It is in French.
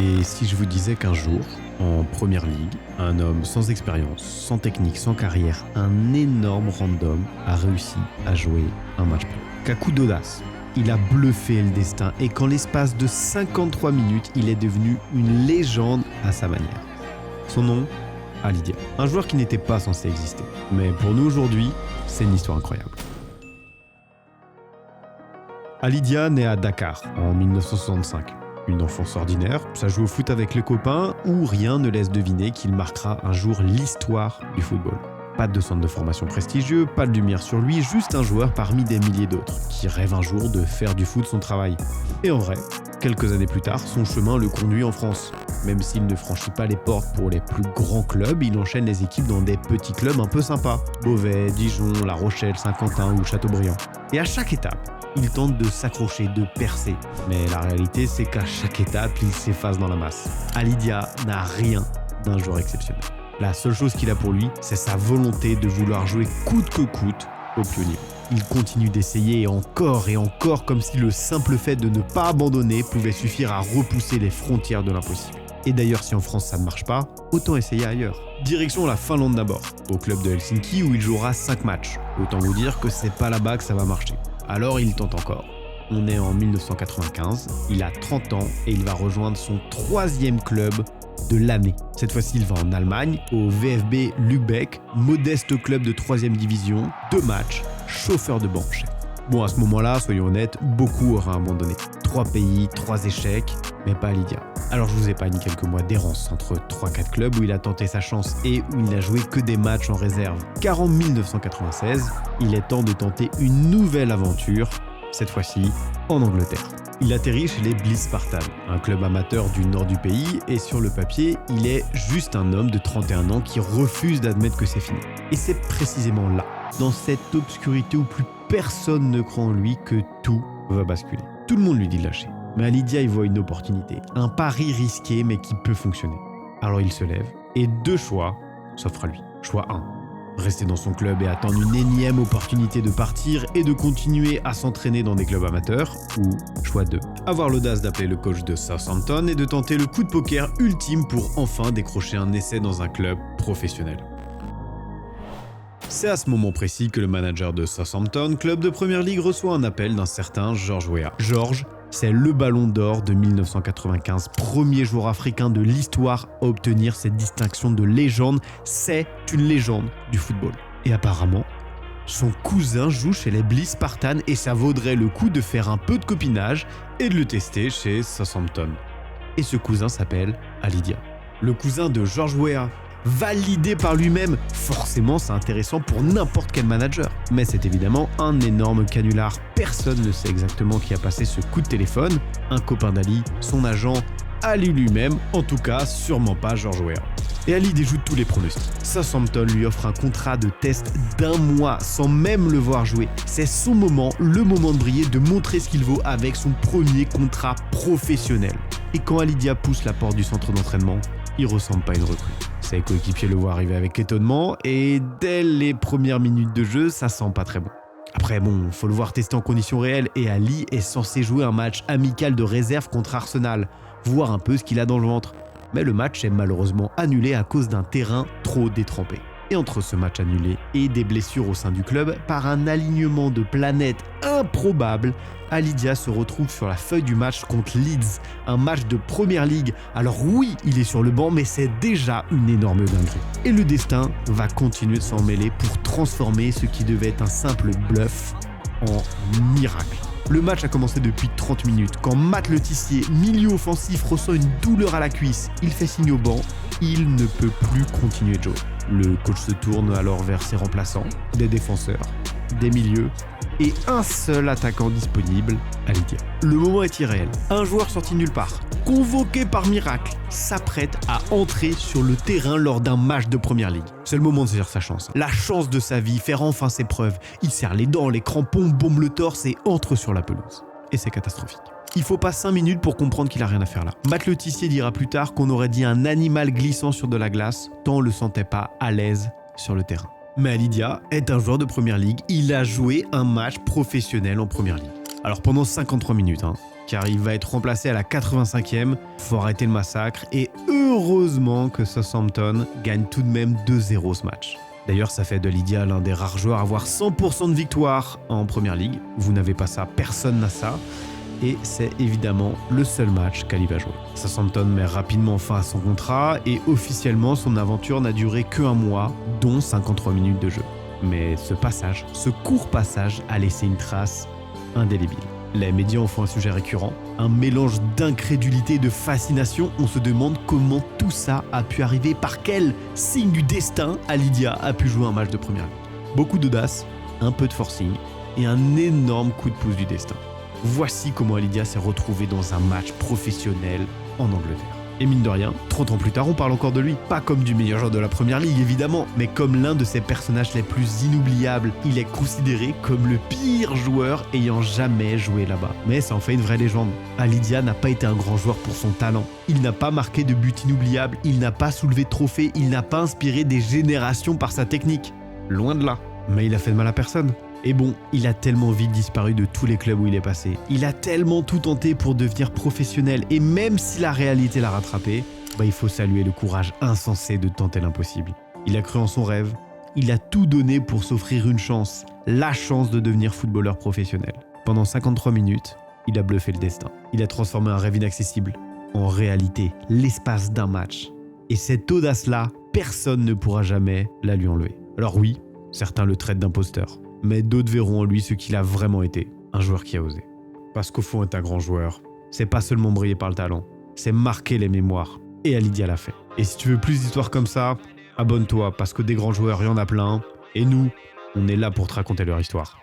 Et si je vous disais qu'un jour, en première ligue, un homme sans expérience, sans technique, sans carrière, un énorme random a réussi à jouer un match pro. Qu'à coup d'audace, il a bluffé le destin et qu'en l'espace de 53 minutes, il est devenu une légende à sa manière. Son nom, Ali Dia. Un joueur qui n'était pas censé exister. Mais pour nous aujourd'hui, c'est une histoire incroyable. Ali Dia naît à Dakar en 1965. Une enfance ordinaire, ça joue au foot avec les copains où rien ne laisse deviner qu'il marquera un jour l'histoire du football. Pas de centre de formation prestigieux, pas de lumière sur lui, juste un joueur parmi des milliers d'autres qui rêve un jour de faire du foot son travail. Et en vrai, quelques années plus tard, son chemin le conduit en France. Même s'il ne franchit pas les portes pour les plus grands clubs, il enchaîne les équipes dans des petits clubs un peu sympas. Beauvais, Dijon, La Rochelle, Saint-Quentin ou Châteaubriand. Et à chaque étape, il tente de s'accrocher, de percer. Mais la réalité, c'est qu'à chaque étape, il s'efface dans la masse. Ali Dia n'a rien d'un joueur exceptionnel. La seule chose qu'il a pour lui, c'est sa volonté de vouloir jouer coûte que coûte au plus haut niveau. Il continue d'essayer et encore comme si le simple fait de ne pas abandonner pouvait suffire à repousser les frontières de l'impossible. Et d'ailleurs, si en France ça ne marche pas, autant essayer ailleurs. Direction la Finlande d'abord, au club de Helsinki où il jouera 5 matchs. Autant vous dire que c'est pas là-bas que ça va marcher. Alors il tente encore. On est en 1995, il a 30 ans et il va rejoindre son 3e club de l'année. Cette fois-ci, il va en Allemagne, au VfB Lübeck, modeste club de 3e division, 2 matchs, chauffeur de banc chef. Bon, à ce moment-là, soyons honnêtes, beaucoup auraient abandonné. 3 pays, 3 échecs, mais pas Ali Dia. Alors je vous épargne quelques mois d'errance entre 3-4 clubs où il a tenté sa chance et où il n'a joué que des matchs en réserve. Car en 1996, il est temps de tenter une nouvelle aventure, cette fois-ci en Angleterre. Il atterrit chez les Blyth Spartans, un club amateur du nord du pays, et sur le papier, il est juste un homme de 31 ans qui refuse d'admettre que c'est fini. Et c'est précisément là, dans cette obscurité où plus personne ne croit en lui, que tout va basculer. Tout le monde lui dit de lâcher. Mais Ali Dia y voit une opportunité, un pari risqué mais qui peut fonctionner. Alors il se lève, et 2 choix s'offrent à lui. Choix 1. Rester dans son club et attendre une énième opportunité de partir et de continuer à s'entraîner dans des clubs amateurs. Ou choix 2. Avoir l'audace d'appeler le coach de Southampton et de tenter le coup de poker ultime pour enfin décrocher un essai dans un club professionnel. C'est à ce moment précis que le manager de Southampton, club de première ligue, reçoit un appel d'un certain George Weah. George, c'est le ballon d'or de 1995, premier joueur africain de l'histoire à obtenir cette distinction de légende. C'est une légende du football. Et apparemment, son cousin joue chez les Blyth Spartans et ça vaudrait le coup de faire un peu de copinage et de le tester chez Southampton. Et ce cousin s'appelle Ali Dia. Le cousin de George Weah. Validé par lui-même, forcément c'est intéressant pour n'importe quel manager. Mais c'est évidemment un énorme canular. Personne ne sait exactement qui a passé ce coup de téléphone. Un copain d'Ali, son agent, Ali lui-même, en tout cas sûrement pas George Weah. Et Ali déjoue tous les pronostics. Southampton lui offre un contrat de test d'1 mois sans même le voir jouer. C'est son moment, le moment de briller, de montrer ce qu'il vaut avec son premier contrat professionnel. Et quand Ali Dia pousse la porte du centre d'entraînement, il ressemble pas à une recrue. Ses coéquipiers le voient arriver avec étonnement et dès les premières minutes de jeu, ça sent pas très bon. Après bon, faut le voir tester en conditions réelles et Ali est censé jouer un match amical de réserve contre Arsenal, voir un peu ce qu'il a dans le ventre. Mais le match est malheureusement annulé à cause d'un terrain trop détrempé. Et entre ce match annulé et des blessures au sein du club, par un alignement de planètes improbable, Ali Dia se retrouve sur la feuille du match contre Leeds, un match de première ligue. Alors oui, il est sur le banc, mais c'est déjà une énorme dinguerie. Et le destin va continuer de s'en mêler pour transformer ce qui devait être un simple bluff en miracle. Le match a commencé depuis 30 minutes, quand Matt Le Tissier, milieu offensif, ressent une douleur à la cuisse. Il fait signe au banc, il ne peut plus continuer de jouer. Le coach se tourne alors vers ses remplaçants, des défenseurs, des milieux et un seul attaquant disponible, Ali Dia. Le moment est irréel. Un joueur sorti nulle part, convoqué par miracle, s'apprête à entrer sur le terrain lors d'un match de première ligue. C'est le moment de saisir sa chance. La chance de sa vie, faire enfin ses preuves. Il serre les dents, les crampons, bombe le torse et entre sur la pelouse. Et c'est catastrophique. Il faut pas 5 minutes pour comprendre qu'il a rien à faire là. Matt Le Tissier dira plus tard qu'on aurait dit un animal glissant sur de la glace, tant on le sentait pas à l'aise sur le terrain. Mais Ali Dia est un joueur de première ligue, il a joué un match professionnel en première ligue. Alors pendant 53 minutes, car il va être remplacé à la 85e. Faut arrêter le massacre et heureusement que Southampton gagne tout de même 2-0 ce match. D'ailleurs, ça fait de Lydia l'un des rares joueurs à avoir 100% de victoire en Première Ligue. Vous n'avez pas ça, personne n'a ça. Et c'est évidemment le seul match qu'Ali va jouer. Southampton met rapidement fin à son contrat et officiellement son aventure n'a duré qu'un mois, dont 53 minutes de jeu. Mais ce court passage a laissé une trace indélébile. Les médias en font un sujet récurrent, un mélange d'incrédulité et de fascination. On se demande comment tout ça a pu arriver, par quel signe du destin Lydia a pu jouer un match de Première Ligue. Beaucoup d'audace, un peu de forcing et un énorme coup de pouce du destin. Voici comment Lydia s'est retrouvée dans un match professionnel en Angleterre. Et mine de rien, 30 ans plus tard, on parle encore de lui. Pas comme du meilleur joueur de la Première Ligue, évidemment, mais comme l'un de ses personnages les plus inoubliables. Il est considéré comme le pire joueur ayant jamais joué là-bas. Mais ça en fait une vraie légende. Lydia n'a pas été un grand joueur pour son talent. Il n'a pas marqué de but inoubliable, il n'a pas soulevé de trophée, il n'a pas inspiré des générations par sa technique. Loin de là. Mais il a fait de mal à personne. Et bon, il a tellement vite disparu de tous les clubs où il est passé. Il a tellement tout tenté pour devenir professionnel. Et même si la réalité l'a rattrapé, il faut saluer le courage insensé de tenter l'impossible. Il a cru en son rêve. Il a tout donné pour s'offrir une chance. La chance de devenir footballeur professionnel. Pendant 53 minutes, il a bluffé le destin. Il a transformé un rêve inaccessible en réalité, l'espace d'un match. Et cette audace-là, personne ne pourra jamais la lui enlever. Alors oui, certains le traitent d'imposteur. Mais d'autres verront en lui ce qu'il a vraiment été, un joueur qui a osé. Parce qu'au fond, être un grand joueur, c'est pas seulement briller par le talent, c'est marquer les mémoires. Et Lydia l'a fait. Et si tu veux plus d'histoires comme ça, abonne-toi, parce que des grands joueurs, il y en a plein. Et nous, on est là pour te raconter leur histoire.